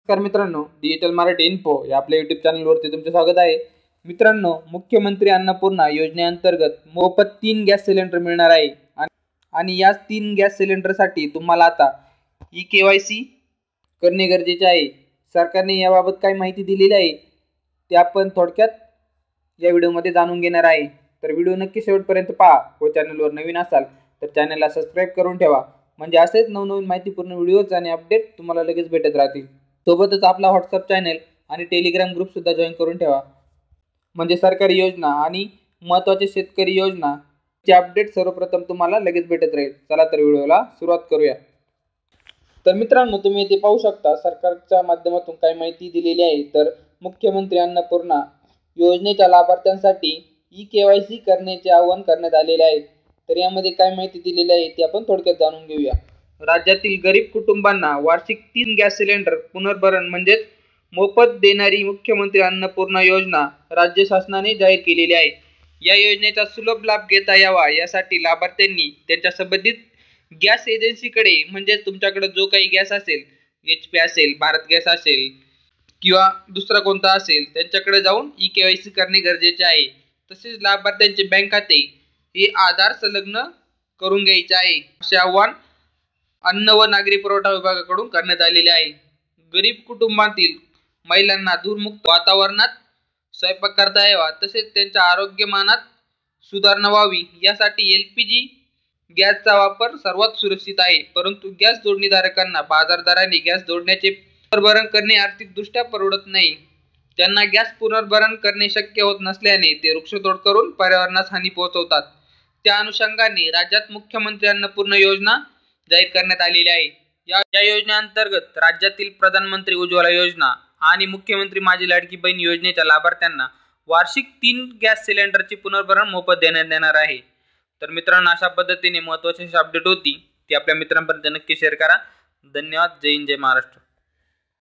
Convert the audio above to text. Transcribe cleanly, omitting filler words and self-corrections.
नमस्कार मित्रांनो, digital Marathi info या आपल्या यूट्यूब चॅनलवरती तुमचे स्वागत आहे। मित्रांनो, मुख्यमंत्री अन्नपूर्णा योजनेअंतर्गत मोफत 3 गॅस सिलेंडर मिळणार आहे आणि या 3 गॅस सिलेंडरसाठी तुम्हाला आता ई-केवायसी करणे गरजेचे आहे। सरकारने याबाबत काय माहिती दिलेली आहे ते आपण थोडक्यात या व्हिडिओमध्ये जाणून घेणार आहे। तर व्हिडिओ नक्की शेवटपर्यंत पहा व चॅनलवर नवीन असाल तर चॅनलला सबस्क्राइब करून ठेवा, म्हणजे असेच नवनवीन माहितीपूर्ण व्हिडिओज आणि अपडेट तुम्हाला लगेच भेटत राहतील। सोबतच आपला व्हॉट्सअप चॅनल आणि टेलिग्राम ग्रुप सुद्धा जॉईन करून ठेवा, म्हणजे सरकारी योजना आणि महत्त्वाचे शेतकरी योजनाचे अपडेट सर्वप्रथम तुम्हाला लगेच भेटत राहील। चला तर व्हिडिओला सुरुवात करूया। तर मित्रांनो, तुम्ही इथे पाहू शकता सरकारच्या माध्यमातून काय माहिती दिलेली आहे। तर मुख्यमंत्री अन्नपूर्णा योजनेच्या लाभार्थ्यांसाठी ई-केवायसी करण्याचे आवाहन करण्यात आलेले आहे। तर यामध्ये काय माहिती दिलेली आहे ते आपण थोडक्यात जाणून घेऊया। राज्यातील गरीब कुटुंबांना वार्षिक 3 गॅस सिलेंडर पुनर्भरण म्हणजेच मोफत देणारी मुख्यमंत्री अन्नपूर्णा योजना राज्य शासनाने जाहीर केलेली आहे। या योजनेचा सुलभ लाभ घेता यावा यासाठी लाभार्थ्यांनी त्यांच्या संबंधित गॅस एजन्सीकडे, म्हणजे तुमच्याकडे जो काही गॅस असेल, HP असेल, भारत गॅस असेल किंवा दुसरा कोणता असेल, त्यांच्याकडे जाऊन ई-केवायसी करणे गरजेचे आहे। तसेच लाभार्थ्यांचे बँक खाते हे आधार संलग्न करून घ्यायचे आहे, असे आवाहन अन्न व नागरी पुरवठा विभागाकडून करण्यात आलेले आहे। गरीब कुटुंबातील महिलांना धूरमुक्त वातावरणात स्वयंपाक करता यावा, तसेच त्यांच्या आरोग्यमानात सुधारणा व्हावी यासाठी LPG गॅसचा वापर सर्वात सुरक्षित आहे। परंतु गॅस जोडणीधारकांना बाजारदारांनी गॅस जोडण्याचे पुनर्भरण करणे आर्थिकदृष्ट्या परवडत नाही। त्यांना गॅस पुनर्भरण करणे शक्य होत नसल्याने ते वृक्षतोड करून पर्यावरणास हानी पोहोचवतात। त्या अनुषंगाने राज्यात मुख्यमंत्री अन्नपूर्णा योजना जाहीर करण्यात आलेली आहे। या योजनेअंतर्गत राज्यातील प्रधानमंत्री उज्ज्वला योजना आणि मुख्यमंत्री माझी लाडकी बहीण योजनेच्या लाभार्थ्यांना वार्षिक 3 गॅस सिलेंडरचे पुनर्भरण मोफत देण्यात येणार आहे। तर मित्रांनो, अशा पद्धतीने महत्त्वाची अपडेट होती ती आपल्या मित्रांपर्यंत नक्की शेअर करा। धन्यवाद। जय हिंद, जय महाराष्ट्र।